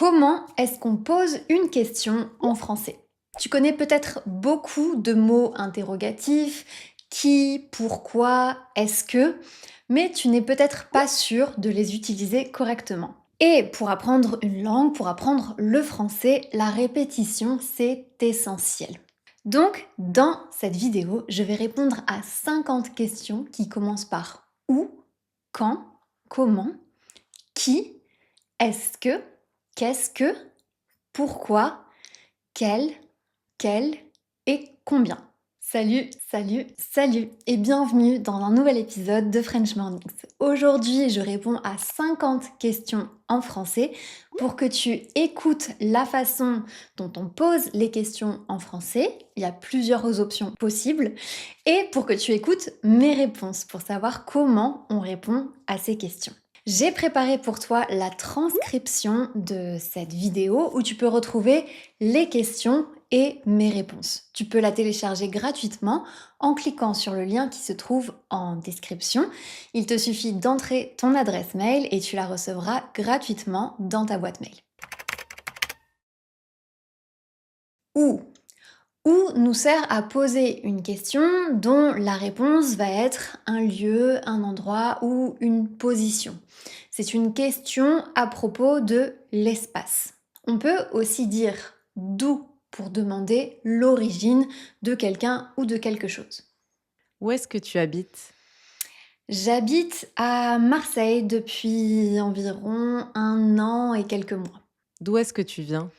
Comment est-ce qu'on pose une question en français? Tu connais peut-être beaucoup de mots interrogatifs, qui, pourquoi, est-ce que, mais tu n'es peut-être pas sûr de les utiliser correctement. Et pour apprendre une langue, pour apprendre le français, la répétition, c'est essentiel. Donc, dans cette vidéo, je vais répondre à 50 questions qui commencent par où, quand, comment, qui, est-ce que, qu'est-ce que, pourquoi, quel et combien. Salut et bienvenue dans un nouvel épisode de French Mornings. Aujourd'hui, je réponds à 50 questions en français pour que tu écoutes la façon dont on pose les questions en français. Il y a plusieurs options possibles et pour que tu écoutes mes réponses pour savoir comment on répond à ces questions. J'ai préparé pour toi la transcription de cette vidéo où tu peux retrouver les questions et mes réponses. Tu peux la télécharger gratuitement en cliquant sur le lien qui se trouve en description. Il te suffit d'entrer ton adresse mail et tu la recevras gratuitement dans ta boîte mail. Où nous sert à poser une question dont la réponse va être un lieu, un endroit ou une position. C'est une question à propos de l'espace. On peut aussi dire d'où pour demander l'origine de quelqu'un ou de quelque chose. Où est-ce que tu habites? J'habite à Marseille depuis environ 1 an et quelques mois. D'où est-ce que tu viens?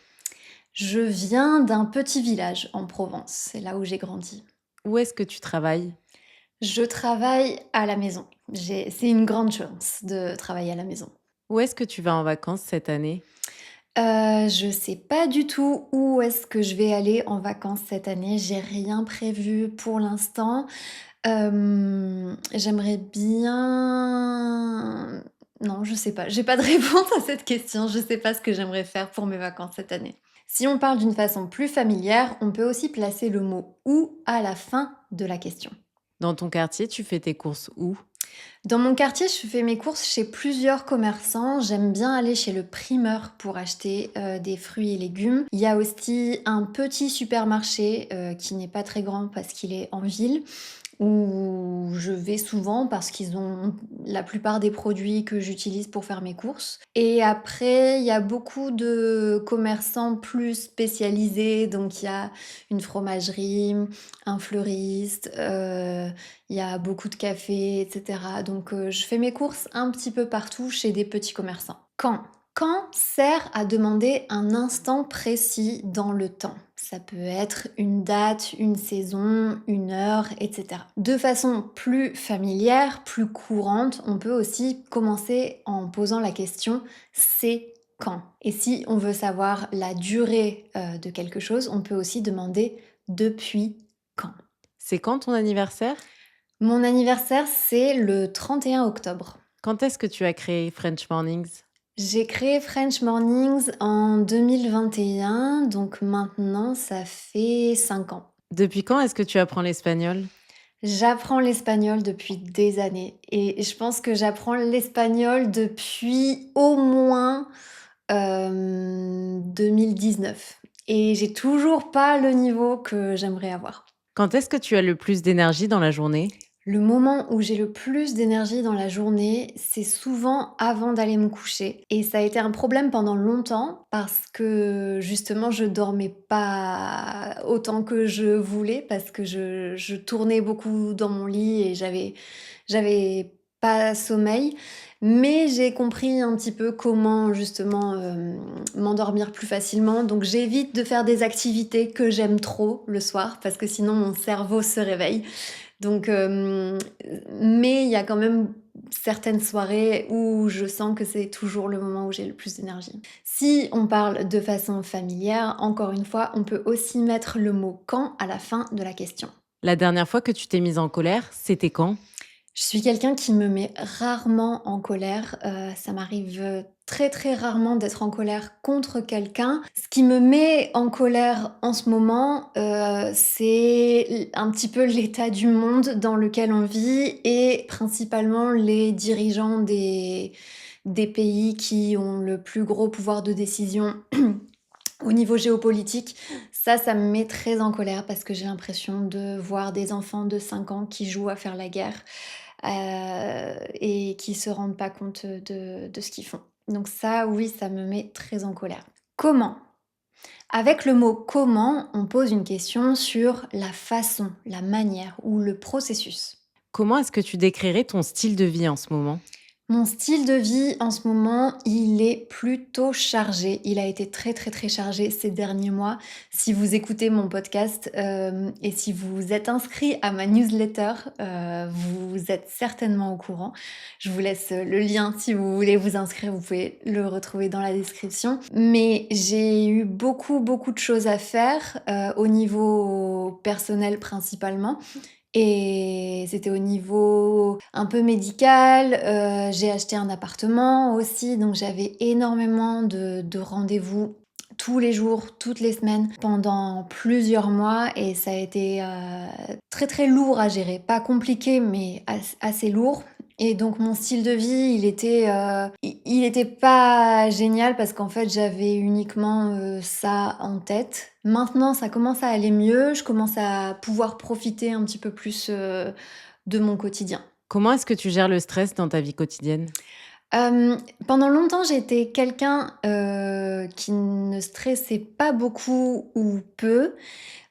Je viens d'un petit village en Provence, c'est là où j'ai grandi. Où est-ce que tu travailles? Je travaille à la maison. C'est une grande chance de travailler à la maison. Où est-ce que tu vas en vacances cette année? Je sais pas du tout où est-ce que je vais aller en vacances cette année. J'ai rien prévu pour l'instant. J'aimerais bien... Non, je sais pas. J'ai pas de réponse à cette question. Je sais pas ce que j'aimerais faire pour mes vacances cette année. Si on parle d'une façon plus familière, on peut aussi placer le mot où à la fin de la question. Dans ton quartier, tu fais tes courses où? Dans mon quartier, je fais mes courses chez plusieurs commerçants. J'aime bien aller chez le primeur pour acheter des fruits et légumes. Il y a aussi un petit supermarché qui n'est pas très grand parce qu'il est en ville, où je vais souvent parce qu'ils ont la plupart des produits que j'utilise pour faire mes courses. Et après, il y a beaucoup de commerçants plus spécialisés. Donc, il y a une fromagerie, un fleuriste, il y a beaucoup de cafés, etc. Donc, je fais mes courses un petit peu partout chez des petits commerçants. Quand sert à demander un instant précis dans le temps. Ça peut être une date, une saison, une heure, etc. De façon plus familière, plus courante, on peut aussi commencer en posant la question c'est quand. Et si on veut savoir la durée de quelque chose, on peut aussi demander depuis quand. C'est quand ton anniversaire? Mon anniversaire, c'est le 31 octobre. Quand est-ce que tu as créé French Mornings? J'ai créé French Mornings en 2021, donc maintenant ça fait 5 ans. Depuis quand est-ce que tu apprends l'espagnol? J'apprends l'espagnol depuis des années et je pense que j'apprends l'espagnol depuis au moins 2019 et j'ai toujours pas le niveau que j'aimerais avoir. Quand est-ce que tu as le plus d'énergie dans la journée? Le moment où j'ai le plus d'énergie dans la journée, c'est souvent avant d'aller me coucher. Et ça a été un problème pendant longtemps parce que justement je dormais pas autant que je voulais parce que je tournais beaucoup dans mon lit et j'avais pas sommeil. Mais j'ai compris un petit peu comment justement m'endormir plus facilement. Donc j'évite de faire des activités que j'aime trop le soir parce que sinon mon cerveau se réveille. Donc, mais il y a quand même certaines soirées où je sens que c'est toujours le moment où j'ai le plus d'énergie. Si on parle de façon familière, encore une fois, on peut aussi mettre le mot quand à la fin de la question. La dernière fois que tu t'es mise en colère, c'était quand? Je suis quelqu'un qui me met rarement en colère. Ça m'arrive très très rarement d'être en colère contre quelqu'un. Ce qui me met en colère en ce moment, c'est un petit peu l'état du monde dans lequel on vit et principalement les dirigeants des pays qui ont le plus gros pouvoir de décision au niveau géopolitique. Ça me met très en colère parce que j'ai l'impression de voir des enfants de 5 ans qui jouent à faire la guerre et qui se rendent pas compte de ce qu'ils font. Donc ça, oui, ça me met très en colère. Comment? Avec le mot comment, on pose une question sur la façon, la manière ou le processus. Comment est-ce que tu décrirais ton style de vie en ce moment? Mon style de vie en ce moment, il est plutôt chargé. Il a été très très très chargé ces derniers mois. Si vous écoutez mon podcast et si vous êtes inscrit à ma newsletter, vous êtes certainement au courant. Je vous laisse le lien si vous voulez vous inscrire, vous pouvez le retrouver dans la description. Mais j'ai eu beaucoup beaucoup de choses à faire au niveau personnel principalement. Et c'était au niveau un peu médical. J'ai acheté un appartement aussi, donc j'avais énormément de rendez-vous tous les jours, toutes les semaines, pendant plusieurs mois, et ça a été très très lourd à gérer. Pas compliqué, mais assez lourd. Et donc mon style de vie, il était pas génial parce qu'en fait j'avais uniquement ça en tête. Maintenant ça commence à aller mieux, je commence à pouvoir profiter un petit peu plus de mon quotidien. Comment est-ce que tu gères le stress dans ta vie quotidienne? Pendant longtemps, j'ai été quelqu'un qui ne stressait pas beaucoup ou peu.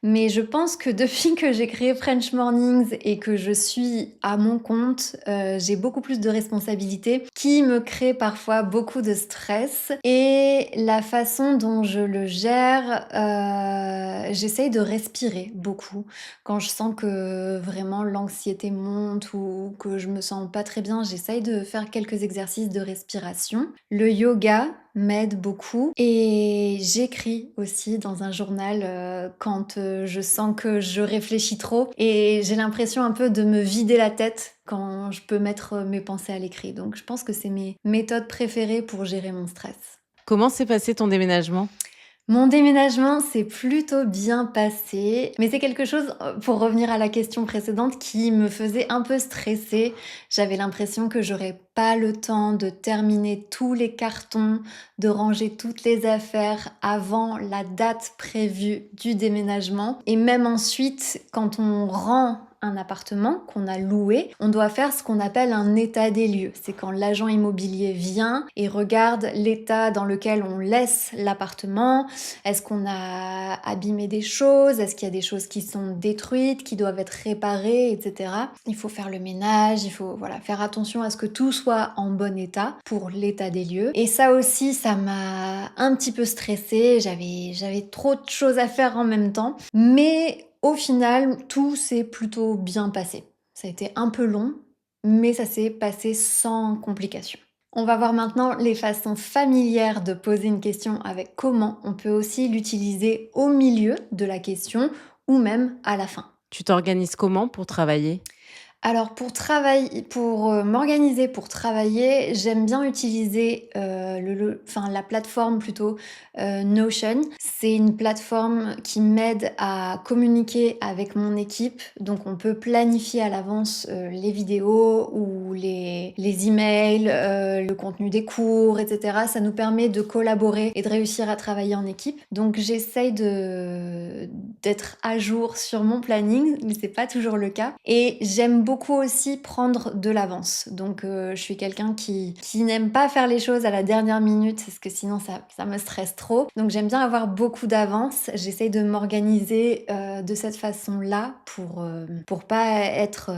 Mais je pense que depuis que j'ai créé French Mornings et que je suis à mon compte, j'ai beaucoup plus de responsabilités qui me créent parfois beaucoup de stress. Et la façon dont je le gère, j'essaye de respirer beaucoup. Quand je sens que vraiment l'anxiété monte ou que je me sens pas très bien, j'essaye de faire quelques exercices de respiration. Le yoga m'aide beaucoup et j'écris aussi dans un journal quand je sens que je réfléchis trop et j'ai l'impression un peu de me vider la tête quand je peux mettre mes pensées à l'écrit. Donc je pense que c'est mes méthodes préférées pour gérer mon stress. Comment s'est passé ton déménagement? Mon déménagement s'est plutôt bien passé, mais c'est quelque chose, pour revenir à la question précédente, qui me faisait un peu stresser. J'avais l'impression que j'aurais pas le temps de terminer tous les cartons, de ranger toutes les affaires avant la date prévue du déménagement. Et même ensuite, quand on rend un appartement qu'on a loué, on doit faire ce qu'on appelle un état des lieux. C'est quand l'agent immobilier vient et regarde l'état dans lequel on laisse l'appartement. Est-ce qu'on a abîmé des choses? Est-ce qu'il y a des choses qui sont détruites, qui doivent être réparées, etc. Il faut faire le ménage, il faut faire attention à ce que tout soit en bon état pour l'état des lieux. Et ça aussi, ça m'a un petit peu stressée. J'avais trop de choses à faire en même temps. Mais au final, tout s'est plutôt bien passé. Ça a été un peu long, mais ça s'est passé sans complications. On va voir maintenant les façons familières de poser une question avec comment on peut aussi l'utiliser au milieu de la question ou même à la fin. Tu t'organises comment pour travailler? Alors pour m'organiser pour travailler, j'aime bien utiliser la plateforme plutôt Notion. C'est une plateforme qui m'aide à communiquer avec mon équipe. Donc on peut planifier à l'avance les vidéos ou les emails, le contenu des cours, etc. Ça nous permet de collaborer et de réussir à travailler en équipe. Donc j'essaye d'être à jour sur mon planning, mais c'est pas toujours le cas. Et j'aime beaucoup aussi prendre de l'avance. Donc je suis quelqu'un qui n'aime pas faire les choses à la dernière minute parce que sinon ça me stresse trop. Donc j'aime bien avoir beaucoup d'avance. J'essaye de m'organiser de cette façon-là pour pas être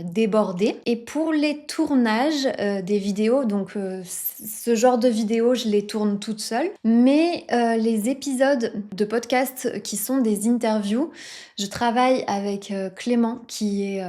débordée. Et pour les tournages des vidéos, donc ce genre de vidéos, je les tourne toute seule. Mais les épisodes de podcast qui sont des interviews, je travaille avec Clément qui est,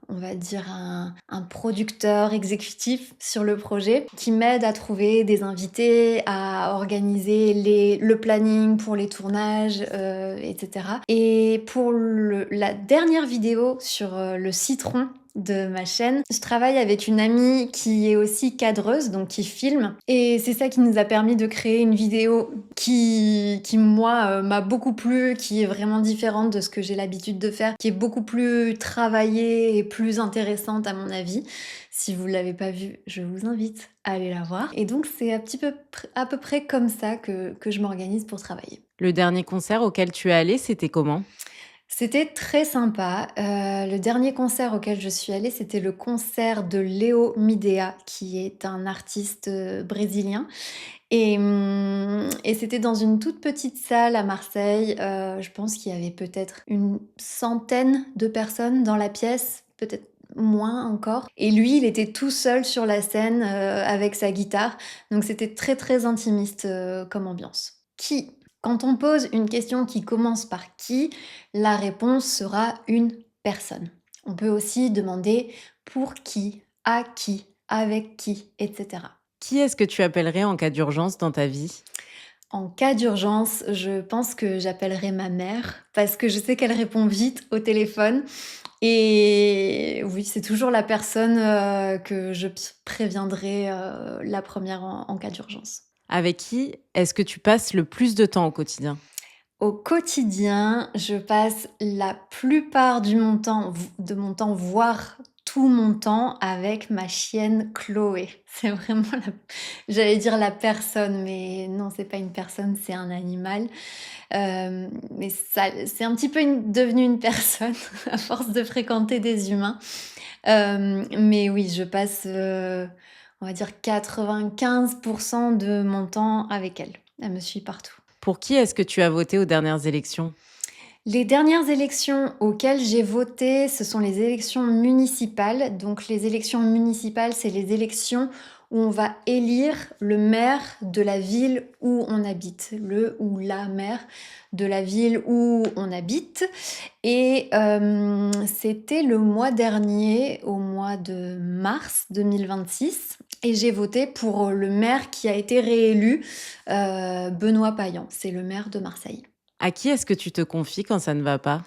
on va dire, un producteur exécutif sur le projet qui m'aide à trouver des invités, à organiser le planning pour les tournages, etc. Et pour la dernière vidéo sur le citron, de ma chaîne. Je travaille avec une amie qui est aussi cadreuse, donc qui filme. Et c'est ça qui nous a permis de créer une vidéo qui moi, m'a beaucoup plu, qui est vraiment différente de ce que j'ai l'habitude de faire, qui est beaucoup plus travaillée et plus intéressante à mon avis. Si vous l'avez pas vue, je vous invite à aller la voir. Et donc c'est à peu près comme ça que je m'organise pour travailler. Le dernier concert auquel tu es allée, c'était comment? C'était très sympa. Le dernier concert auquel je suis allée, c'était le concert de Léo Midea, qui est un artiste, brésilien et c'était dans une toute petite salle à Marseille. Je pense qu'il y avait peut-être une centaine de personnes dans la pièce, peut-être moins encore et lui, il était tout seul sur la scène, avec sa guitare, donc c'était très, très intimiste, comme ambiance. Qui? Quand on pose une question qui commence par qui, la réponse sera une personne. On peut aussi demander pour qui, à qui, avec qui, etc. Qui est-ce que tu appellerais en cas d'urgence dans ta vie? En cas d'urgence, je pense que j'appellerai ma mère parce que je sais qu'elle répond vite au téléphone. Et oui, c'est toujours la personne que je préviendrai la première en cas d'urgence. Avec qui est-ce que tu passes le plus de temps au quotidien? Au quotidien, je passe la plupart de mon temps, voire tout mon temps avec ma chienne Chloé. C'est vraiment j'allais dire la personne, mais non, c'est pas une personne, c'est un animal. Mais ça, c'est un petit peu devenu une personne à force de fréquenter des humains. Mais oui, je passe, on va dire 95% de mon temps avec elle. Elle me suit partout. Pour qui est-ce que tu as voté aux dernières élections? Les dernières élections auxquelles j'ai voté, ce sont les élections municipales. Donc les élections municipales, c'est les élections où on va élire le maire de la ville où on habite, le ou la maire de la ville où on habite. Et c'était le mois dernier, au mois de mars 2026. Et j'ai voté pour le maire qui a été réélu, Benoît Payan. C'est le maire de Marseille. À qui est-ce que tu te confies quand ça ne va pas?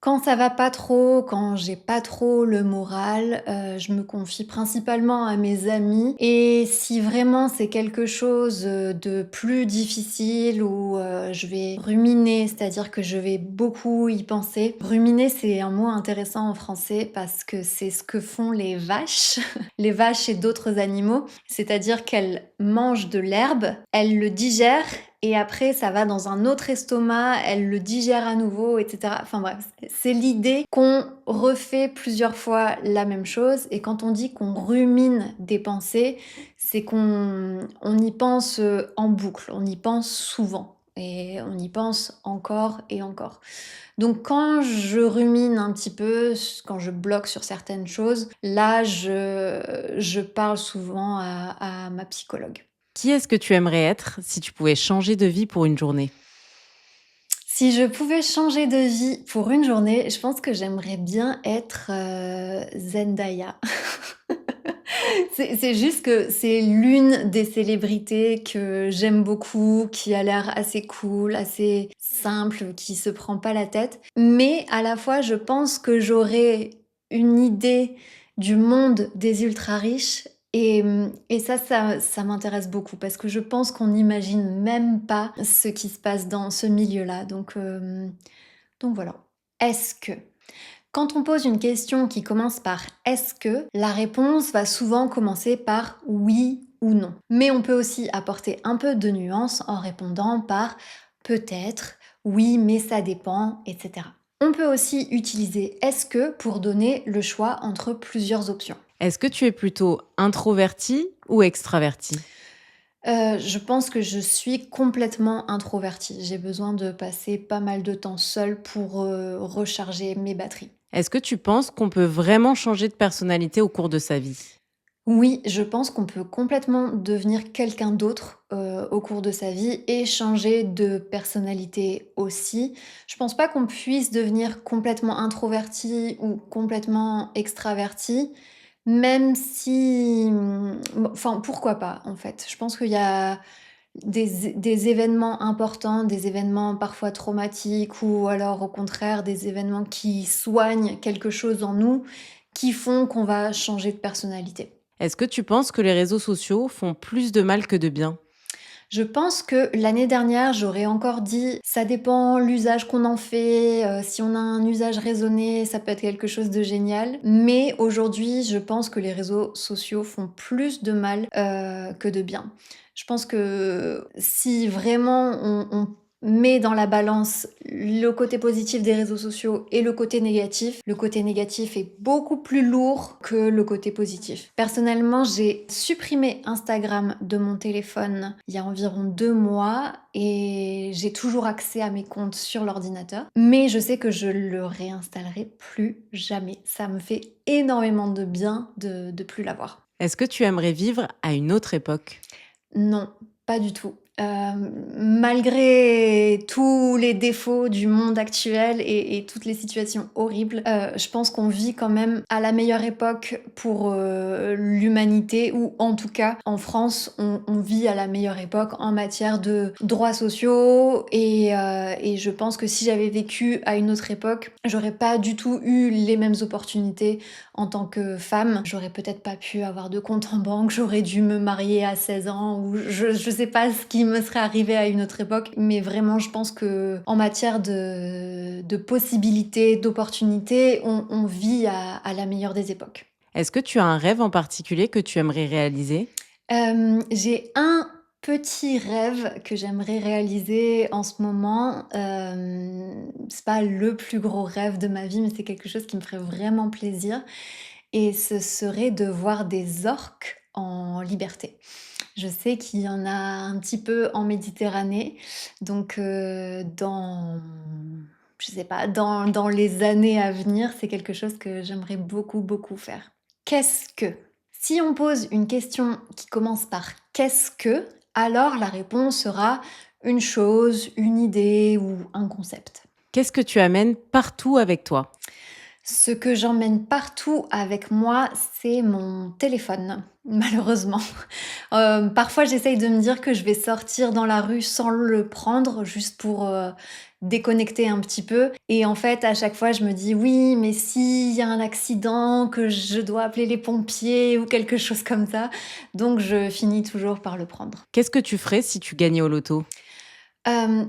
Quand ça va pas trop, quand j'ai pas trop le moral, je me confie principalement à mes amis et si vraiment c'est quelque chose, de plus difficile où, je vais ruminer, c'est-à-dire que je vais beaucoup y penser. Ruminer, c'est un mot intéressant en français parce que c'est ce que font les vaches, les vaches et d'autres animaux. C'est-à-dire qu'elles mangent de l'herbe, elles le digèrent et après, ça va dans un autre estomac, elle le digère à nouveau, etc. Enfin bref, c'est l'idée qu'on refait plusieurs fois la même chose. Et quand on dit qu'on rumine des pensées, c'est qu'on y pense en boucle, on y pense souvent. Et on y pense encore et encore. Donc quand je rumine un petit peu, quand je bloque sur certaines choses, là, je parle souvent à ma psychologue. Qui est-ce que tu aimerais être si tu pouvais changer de vie pour une journée? Si je pouvais changer de vie pour une journée, je pense que j'aimerais bien être, Zendaya. C'est juste que c'est l'une des célébrités que j'aime beaucoup, qui a l'air assez cool, assez simple, qui se prend pas la tête. Mais à la fois, je pense que j'aurais une idée du monde des ultra riches et ça m'intéresse beaucoup parce que je pense qu'on n'imagine même pas ce qui se passe dans ce milieu-là. Donc voilà. Est-ce que quand on pose une question qui commence par est-ce que, la réponse va souvent commencer par oui ou non. Mais on peut aussi apporter un peu de nuance en répondant par peut-être, oui mais ça dépend, etc. On peut aussi utiliser est-ce que pour donner le choix entre plusieurs options. Est-ce que tu es plutôt introverti ou extraverti? Je pense que je suis complètement introvertie. J'ai besoin de passer pas mal de temps seule pour recharger mes batteries. Est-ce que tu penses qu'on peut vraiment changer de personnalité au cours de sa vie? Oui, je pense qu'on peut complètement devenir quelqu'un d'autre, au cours de sa vie et changer de personnalité aussi. Je pense pas qu'on puisse devenir complètement introverti ou complètement extraverti, même si, enfin, pourquoi pas, en fait? Je pense qu'il y a des événements importants, des événements parfois traumatiques ou alors au contraire des événements qui soignent quelque chose en nous qui font qu'on va changer de personnalité. Est-ce que tu penses que les réseaux sociaux font plus de mal que de bien? Je pense que l'année dernière, j'aurais encore dit: «Ça dépend l'usage qu'on en fait, si on a un usage raisonné, ça peut être quelque chose de génial». Mais aujourd'hui, je pense que les réseaux sociaux font plus de mal, que de bien. Je pense que si vraiment on met dans la balance le côté positif des réseaux sociaux et le côté négatif est beaucoup plus lourd que le côté positif. Personnellement, j'ai supprimé Instagram de mon téléphone il y a environ 2 mois et j'ai toujours accès à mes comptes sur l'ordinateur. Mais je sais que je le réinstallerai plus jamais. Ça me fait énormément de bien de plus l'avoir. Est-ce que tu aimerais vivre à une autre époque? Non, pas du tout. Malgré tous les défauts du monde actuel et toutes les situations horribles, je pense qu'on vit quand même à la meilleure époque pour l'humanité, ou en tout cas en France, on vit à la meilleure époque en matière de droits sociaux et je pense que si j'avais vécu à une autre époque, j'aurais pas du tout eu les mêmes opportunités en tant que femme. J'aurais peut-être pas pu avoir de compte en banque, j'aurais dû me marier à 16 ans, ou je sais pas ce qui me serait arrivé à une autre époque, mais vraiment je pense que en matière de possibilités, d'opportunités, on vit à la meilleure des époques. Est-ce que tu as un rêve en particulier que tu aimerais réaliser? J'ai un petit rêve que j'aimerais réaliser en ce moment. C'est pas le plus gros rêve de ma vie, mais c'est quelque chose qui me ferait vraiment plaisir et ce serait de voir des orques en liberté. Je sais qu'il y en a un petit peu en Méditerranée, donc je sais pas, dans les années à venir, c'est quelque chose que j'aimerais beaucoup, beaucoup faire. Qu'est-ce que? Si on pose une question qui commence par «qu'est-ce que?», alors la réponse sera une chose, une idée ou un concept. Qu'est-ce que tu amènes partout avec toi? Ce que j'emmène partout avec moi, c'est mon téléphone, malheureusement. Parfois, j'essaye de me dire que je vais sortir dans la rue sans le prendre, juste pour déconnecter un petit peu. Et en fait, à chaque fois, je me dis oui, mais s'il y a un accident, que je dois appeler les pompiers ou quelque chose comme ça. Donc, je finis toujours par le prendre. Qu'est-ce que tu ferais si tu gagnais au loto?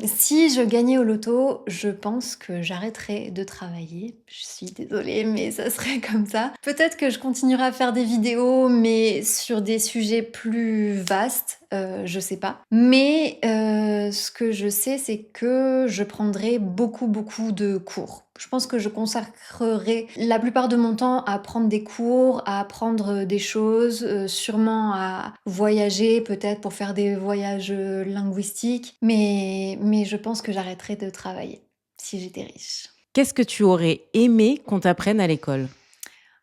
Si je gagnais au loto, je pense que j'arrêterais de travailler. Je suis désolée, mais ça serait comme ça. Peut-être que je continuerai à faire des vidéos, mais sur des sujets plus vastes, je sais pas. Mais ce que je sais, c'est que je prendrai beaucoup, beaucoup de cours. Je pense que je consacrerai la plupart de mon temps à prendre des cours, à apprendre des choses, sûrement à voyager, peut-être pour faire des voyages linguistiques. Mais je pense que j'arrêterai de travailler si j'étais riche. Qu'est-ce que tu aurais aimé qu'on t'apprenne à l'école?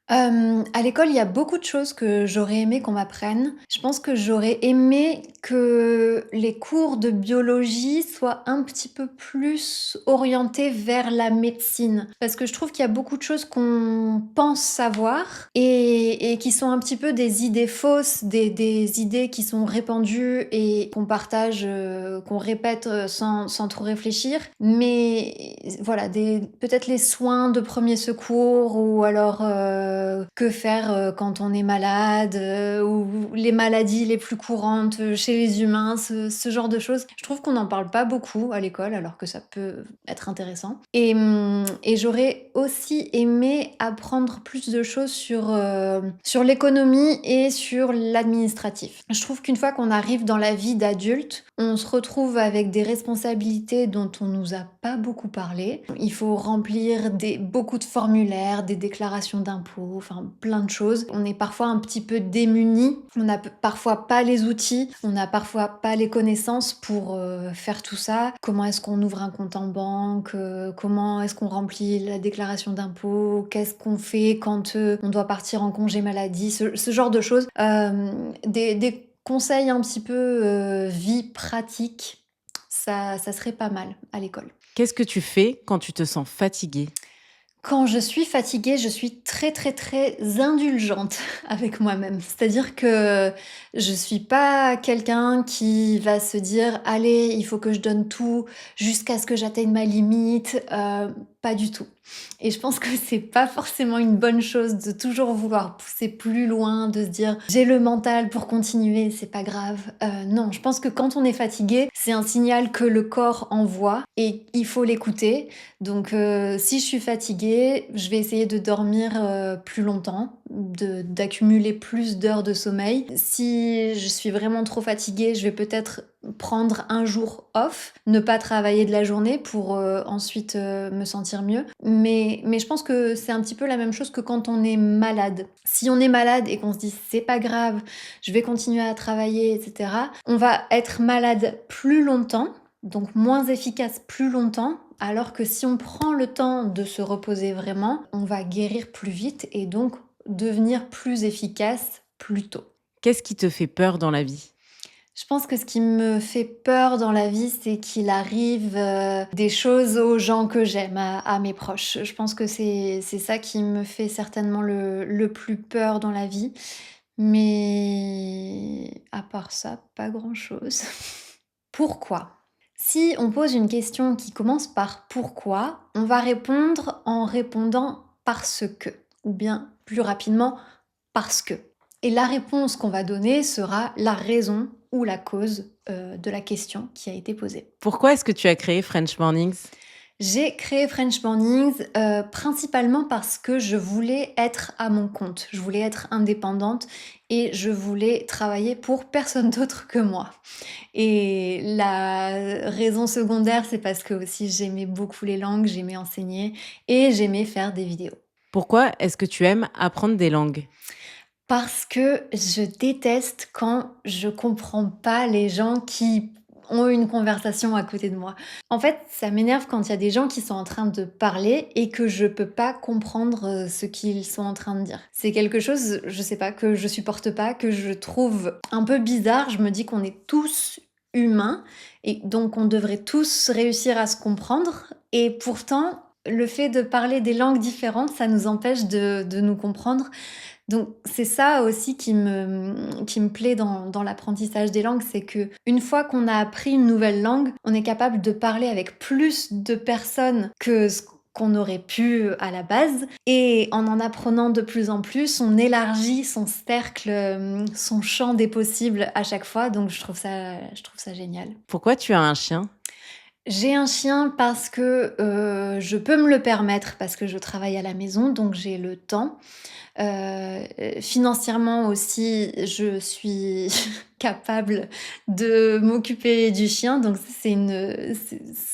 À l'école, il y a beaucoup de choses que j'aurais aimé qu'on m'apprenne. Je pense que j'aurais aimé que les cours de biologie soient un petit peu plus orientés vers la médecine. Parce que je trouve qu'il y a beaucoup de choses qu'on pense savoir et qui sont un petit peu des idées fausses, des idées qui sont répandues et qu'on partage, qu'on répète sans trop réfléchir. Mais voilà, peut-être les soins de premier secours, ou alors que faire quand on est malade, ou les maladies les plus courantes chez les humains, ce genre de choses. Je trouve qu'on n'en parle pas beaucoup à l'école, alors que ça peut être intéressant. Et j'aurais aussi aimé apprendre plus de choses sur l'économie et sur l'administratif. Je trouve qu'une fois qu'on arrive dans la vie d'adulte, on se retrouve avec des responsabilités dont on nous a pas beaucoup parlé. Il faut remplir beaucoup de formulaires, des déclarations d'impôts, enfin plein de choses. On est parfois un petit peu démunis, on n'a parfois pas les outils, on n'a parfois pas les connaissances pour faire tout ça. Comment est-ce qu'on ouvre un compte en banque, comment est-ce qu'on remplit la déclaration d'impôts, qu'est-ce qu'on fait quand on doit partir en congé maladie, ce genre de choses. Des conseils un petit peu vie pratique, ça serait pas mal à l'école. Qu'est-ce que tu fais quand tu te sens fatiguée? Quand je suis fatiguée, je suis très, très, très indulgente avec moi-même. C'est-à-dire que je suis pas quelqu'un qui va se dire: «Allez, il faut que je donne tout jusqu'à ce que j'atteigne ma limite», pas du tout. Et je pense que c'est pas forcément une bonne chose de toujours vouloir pousser plus loin, de se dire j'ai le mental pour continuer, c'est pas grave. Non, je pense que quand on est fatigué, c'est un signal que le corps envoie et il faut l'écouter. Donc si je suis fatiguée, je vais essayer de dormir plus longtemps, d'accumuler plus d'heures de sommeil. Si je suis vraiment trop fatiguée, je vais peut-être prendre un jour off, ne pas travailler de la journée pour ensuite me sentir mieux. Mais je pense que c'est un petit peu la même chose que quand on est malade. Si on est malade et qu'on se dit c'est pas grave, je vais continuer à travailler, etc., on va être malade plus longtemps, donc moins efficace plus longtemps, alors que si on prend le temps de se reposer vraiment, on va guérir plus vite et donc devenir plus efficace plus tôt. Qu'est-ce qui te fait peur dans la vie? Je pense que ce qui me fait peur dans la vie, c'est qu'il arrive des choses aux gens que j'aime, à mes proches. Je pense que c'est ça qui me fait certainement le plus peur dans la vie. Mais à part ça, pas grand-chose. Pourquoi? Si on pose une question qui commence par pourquoi, on va répondre en répondant parce que, ou bien plus rapidement parce que. Et la réponse qu'on va donner sera la raison ou la cause de la question qui a été posée. Pourquoi est-ce que tu as créé French Mornings? J'ai créé French Mornings principalement parce que je voulais être à mon compte, je voulais être indépendante et je voulais travailler pour personne d'autre que moi. Et la raison secondaire, c'est parce que aussi j'aimais beaucoup les langues, j'aimais enseigner et j'aimais faire des vidéos. Pourquoi est-ce que tu aimes apprendre des langues? Parce que je déteste quand je comprends pas les gens qui ont une conversation à côté de moi. En fait, ça m'énerve quand il y a des gens qui sont en train de parler et que je peux pas comprendre ce qu'ils sont en train de dire. C'est quelque chose, je sais pas, que je supporte pas, que je trouve un peu bizarre. Je me dis qu'on est tous humains et donc on devrait tous réussir à se comprendre. Et pourtant, le fait de parler des langues différentes, ça nous empêche de nous comprendre. Donc c'est ça aussi qui me plaît dans l'apprentissage des langues, c'est que une fois qu'on a appris une nouvelle langue, on est capable de parler avec plus de personnes que ce qu'on aurait pu à la base. Et en apprenant de plus en plus, on élargit son cercle, son champ des possibles à chaque fois. Donc je trouve ça génial. Pourquoi tu as un chien? J'ai un chien parce que je peux me le permettre, parce que je travaille à la maison, donc j'ai le temps. Financièrement aussi, je suis capable de m'occuper du chien. Donc ce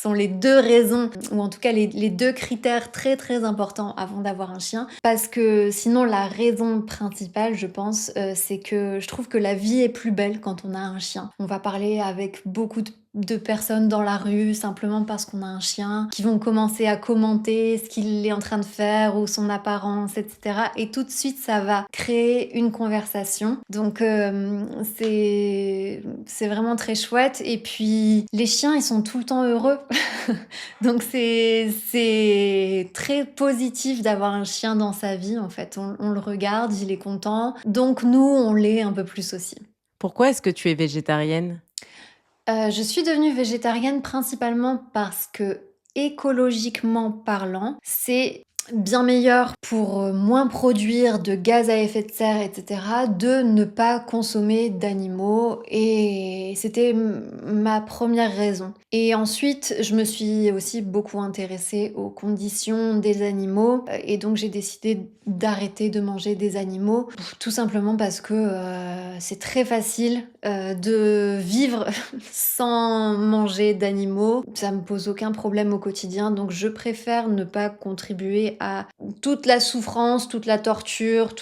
sont les deux raisons, ou en tout cas les deux critères très très importants avant d'avoir un chien. Parce que sinon, la raison principale, je pense, c'est que je trouve que la vie est plus belle quand on a un chien. On va parler avec beaucoup de personnes dans la rue simplement parce qu'on a un chien, qui vont commencer à commenter ce qu'il est en train de faire ou son apparence, etc. Et tout de suite, ça va créer une conversation. Donc c'est vraiment très chouette. Et puis les chiens, ils sont tout le temps heureux. Donc c'est très positif d'avoir un chien dans sa vie, en fait. On le regarde, il est content. Donc nous, on l'est un peu plus aussi. Pourquoi est-ce que tu es végétarienne? Je suis devenue végétarienne principalement parce que, écologiquement parlant, c'est bien meilleur pour moins produire de gaz à effet de serre, etc., de ne pas consommer d'animaux. Et c'était ma première raison. Et ensuite, je me suis aussi beaucoup intéressée aux conditions des animaux. Et donc, j'ai décidé d'arrêter de manger des animaux, tout simplement parce que c'est très facile de vivre sans manger d'animaux. Ça me pose aucun problème au quotidien, donc je préfère ne pas contribuer à toute la souffrance, toute la torture,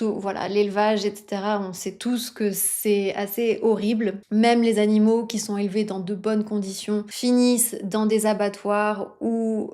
voilà, l'élevage, etc. On sait tous que c'est assez horrible. Même les animaux qui sont élevés dans de bonnes conditions finissent dans des abattoirs où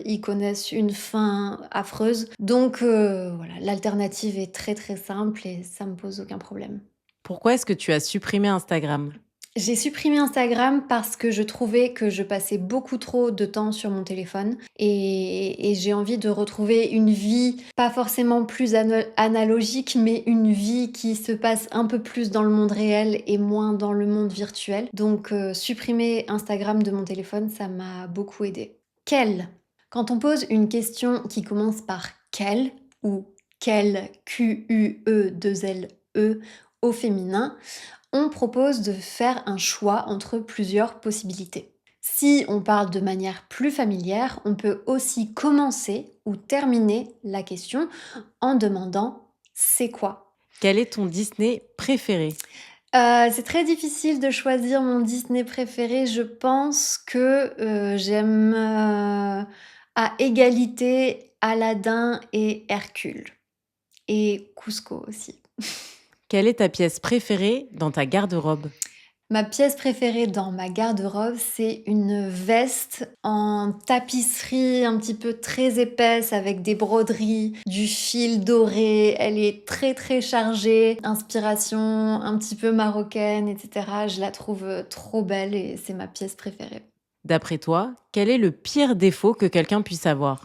ils connaissent une faim affreuse. Donc voilà, l'alternative est très très simple et ça me pose aucun problème. Pourquoi est-ce que tu as supprimé Instagram? J'ai supprimé Instagram parce que je trouvais que je passais beaucoup trop de temps sur mon téléphone et j'ai envie de retrouver une vie, pas forcément plus analogique, mais une vie qui se passe un peu plus dans le monde réel et moins dans le monde virtuel. Donc supprimer Instagram de mon téléphone, ça m'a beaucoup aidé. Quel? Quand on pose une question qui commence par quel ou quel, Q-U-E-2-L-E au féminin, on propose de faire un choix entre plusieurs possibilités. Si on parle de manière plus familière, on peut aussi commencer ou terminer la question en demandant c'est quoi. Quel est ton Disney préféré? C'est très difficile de choisir mon Disney préféré. Je pense que, j'aime, à égalité Aladdin et Hercule et Cusco aussi. Quelle est ta pièce préférée dans ta garde-robe? Ma pièce préférée dans ma garde-robe, c'est une veste en tapisserie un petit peu très épaisse avec des broderies, du fil doré. Elle est très très chargée, inspiration un petit peu marocaine, etc. Je la trouve trop belle et c'est ma pièce préférée. D'après toi, quel est le pire défaut que quelqu'un puisse avoir?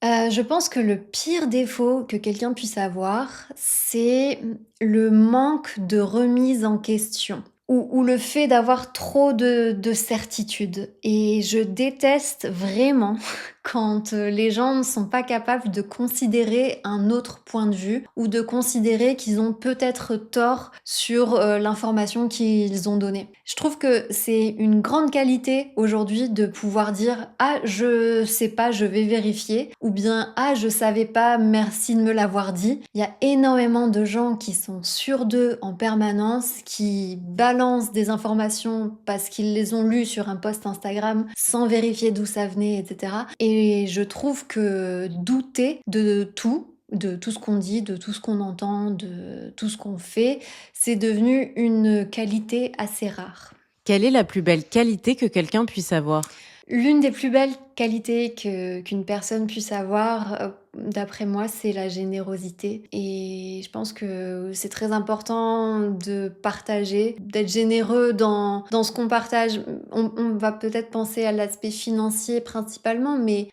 Je pense que le pire défaut que quelqu'un puisse avoir, c'est le manque de remise en question ou le fait d'avoir trop de certitudes et je déteste vraiment quand, les gens ne sont pas capables de considérer un autre point de vue ou de considérer qu'ils ont peut-être tort sur, l'information qu'ils ont donnée. Je trouve que c'est une grande qualité aujourd'hui de pouvoir dire: «Ah, je sais pas, je vais vérifier» ou bien: «Ah, je savais pas, merci de me l'avoir dit». Il y a énormément de gens qui sont sûrs d'eux en permanence, qui balancent des informations parce qu'ils les ont lues sur un post Instagram sans vérifier d'où ça venait, etc. Et je trouve que douter de tout ce qu'on dit, de tout ce qu'on entend, de tout ce qu'on fait, c'est devenu une qualité assez rare. Quelle est la plus belle qualité que quelqu'un puisse avoir? L'une des plus belles qualités qu'une personne puisse avoir, d'après moi, c'est la générosité et je pense que c'est très important de partager, d'être généreux dans ce qu'on partage. On va peut-être penser à l'aspect financier principalement, mais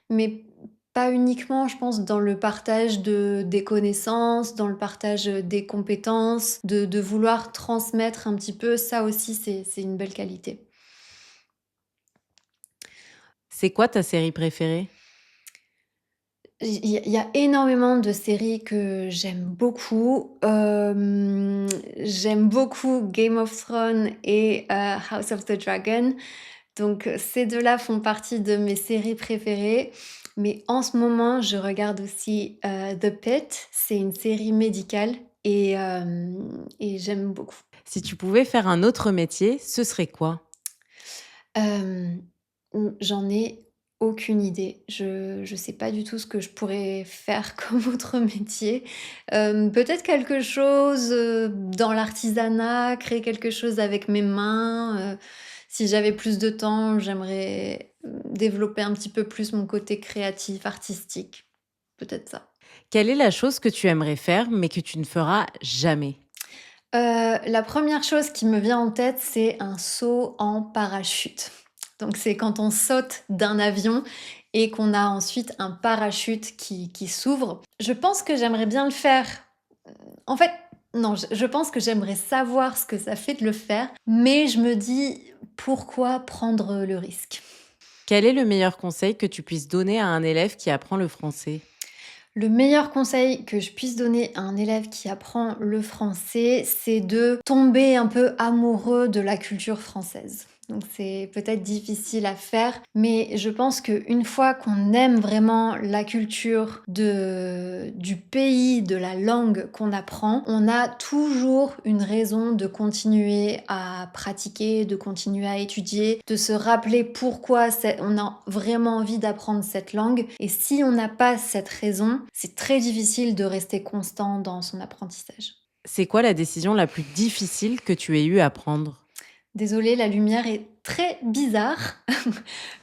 pas uniquement, je pense, dans le partage des connaissances, dans le partage, des compétences, de vouloir transmettre un petit peu, ça aussi c'est une belle qualité. C'est quoi ta série préférée? Il y a énormément de séries que j'aime beaucoup. J'aime beaucoup Game of Thrones et House of the Dragon. Donc ces 2 là font partie de mes séries préférées. Mais en ce moment, je regarde aussi, The Pitt. C'est une série médicale et j'aime beaucoup. Si tu pouvais faire un autre métier, ce serait quoi? Hem, J'en ai aucune idée. Je sais pas du tout ce que je pourrais faire comme autre métier. Peut-être quelque chose, dans l'artisanat, créer quelque chose avec mes mains, si j'avais plus de temps, j'aimerais, développer un petit peu plus mon côté créatif, artistique. Peut-être ça. Quelle est la chose que tu aimerais faire, mais que tu ne feras jamais? La première chose qui me vient en tête, c'est un saut en parachute. Donc c'est quand on saute d'un avion et qu'on a ensuite un parachute qui s'ouvre. Je pense que j'aimerais bien le faire. En fait, non, je pense que j'aimerais savoir ce que ça fait de le faire, mais je me dis: «Pourquoi prendre le risque?» Quel est le meilleur conseil que tu puisses donner à un élève qui apprend le français? Le meilleur conseil que je puisse donner à un élève qui apprend le français, c'est de tomber un peu amoureux de la culture française. Donc c'est peut-être difficile à faire, mais je pense qu'une fois qu'on aime vraiment la culture du pays, de la langue qu'on apprend, on a toujours une raison de continuer à pratiquer, de continuer à étudier, de se rappeler pourquoi on a vraiment envie d'apprendre cette langue. Et si on n'a pas cette raison, c'est très difficile de rester constant dans son apprentissage. C'est quoi la décision la plus difficile que tu aies eu à prendre? Désolée, la lumière est très bizarre.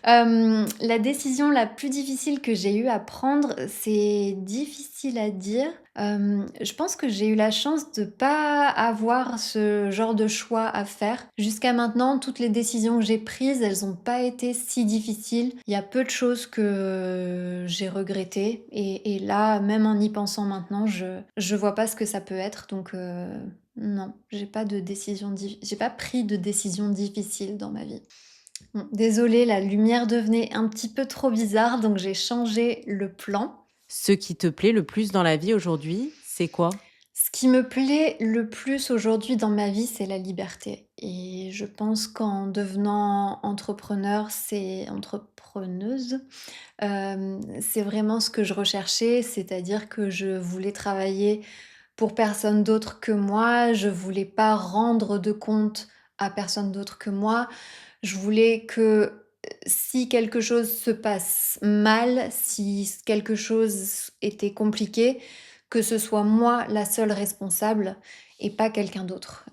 La décision la plus difficile que j'ai eu à prendre, c'est difficile à dire. Je pense que j'ai eu la chance de pas avoir ce genre de choix à faire. Jusqu'à maintenant, toutes les décisions que j'ai prises, elles ont pas été si difficiles. Il y a peu de choses que j'ai regrettées et là, même en y pensant maintenant, je vois pas ce que ça peut être donc non, j'ai pas pris de décision difficile dans ma vie. Bon, désolée, la lumière devenait un petit peu trop bizarre, donc j'ai changé le plan. Ce qui te plaît le plus dans la vie aujourd'hui, c'est quoi? Ce qui me plaît le plus aujourd'hui dans ma vie, c'est la liberté et je pense qu'en devenant entrepreneuse, c'est vraiment ce que je recherchais, c'est-à-dire que je voulais travailler pour personne d'autre que moi, je voulais pas rendre de compte à personne d'autre que moi. Je voulais que, si quelque chose se passe mal, si quelque chose était compliqué, que ce soit moi la seule responsable et pas quelqu'un d'autre.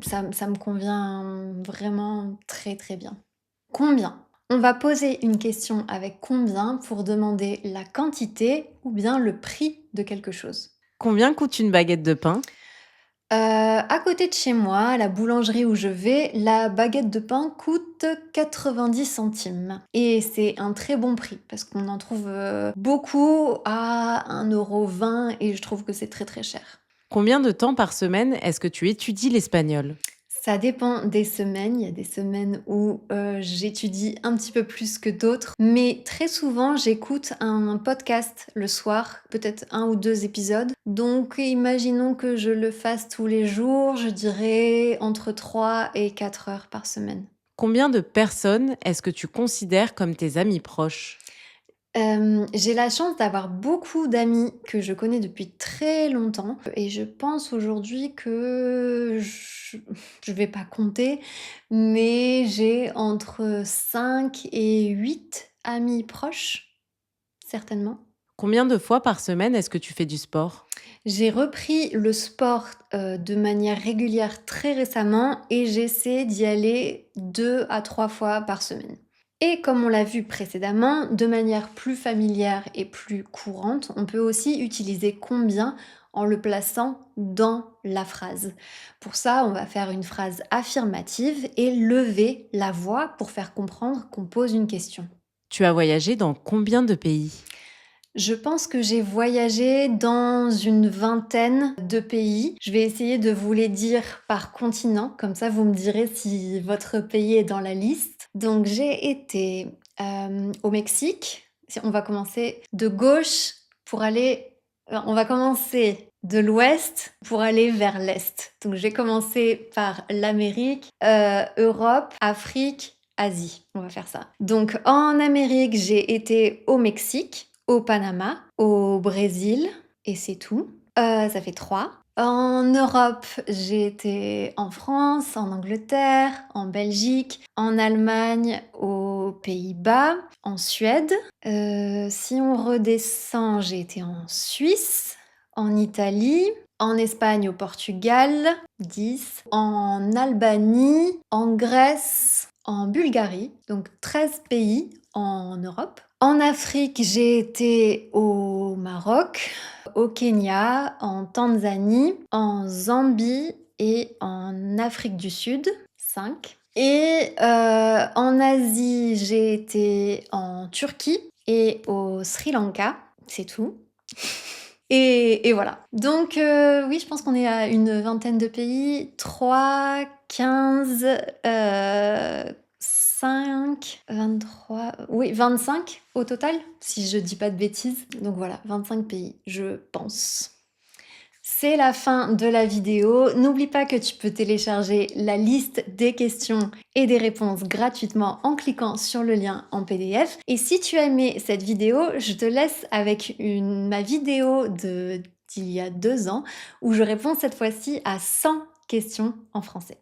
Ça me convient vraiment très, très bien. Combien? On va poser une question avec combien pour demander la quantité ou bien le prix de quelque chose. Combien coûte une baguette de pain? À côté de chez moi, à la boulangerie où je vais, la baguette de pain coûte 90 centimes et c'est un très bon prix parce qu'on en trouve, beaucoup à 1,20 € et je trouve que c'est très, très cher. Combien de temps par semaine est-ce que tu étudies l'espagnol? Ça dépend des semaines. Il y a des semaines où, j'étudie un petit peu plus que d'autres, mais très souvent, j'écoute un podcast le soir, peut-être un ou 2 épisodes. Donc imaginons que je le fasse tous les jours, je dirais entre 3 et 4 heures par semaine. Combien de personnes est-ce que tu considères comme tes amis proches? J'ai la chance d'avoir beaucoup d'amis que je connais depuis très longtemps et je pense aujourd'hui que je vais pas compter, mais j'ai entre 5 et 8 amis proches, certainement. Combien de fois par semaine est-ce que tu fais du sport? J'ai repris le sport, de manière régulière très récemment et j'essaie d'y aller 2 à 3 fois par semaine. Et comme on l'a vu précédemment, de manière plus familière et plus courante, on peut aussi utiliser combien en le plaçant dans la phrase. Pour ça, on va faire une phrase affirmative et lever la voix pour faire comprendre qu'on pose une question. Tu as voyagé dans combien de pays? Je pense que j'ai voyagé dans une vingtaine de pays. Je vais essayer de vous les dire par continent, comme ça vous me direz si votre pays est dans la liste. Donc j'ai été au Mexique. On va commencer de gauche pour aller... On va commencer de l'ouest pour aller vers l'est. Donc j'ai commencé par l'Amérique, Europe, Afrique, Asie. On va faire ça. Donc en Amérique, j'ai été au Mexique, au Panama, au Brésil, et c'est tout. Ça fait 3. En Europe, j'ai été en France, en Angleterre, en Belgique, en Allemagne, aux Pays-Bas, en Suède. Si on redescend, j'ai été en Suisse, en Italie, en Espagne, au Portugal, 10, en Albanie, en Grèce, en Bulgarie, donc 13 pays en Europe. En Afrique, j'ai été au Maroc, au Kenya, en Tanzanie, en Zambie et en Afrique du Sud, 5. Et en Asie, j'ai été en Turquie et au Sri Lanka, c'est tout. Et voilà. Donc oui, je pense qu'on est à une vingtaine de pays. 3, 15, 5, 23... Oui, 25 au total, si je dis pas de bêtises. Donc voilà, 25 pays, je pense. C'est la fin de la vidéo. N'oublie pas que tu peux télécharger la liste des questions et des réponses gratuitement en cliquant sur le lien en PDF. Et si tu as aimé cette vidéo, je te laisse avec ma vidéo d'il y a 2 ans où je réponds cette fois-ci à 100 questions en français.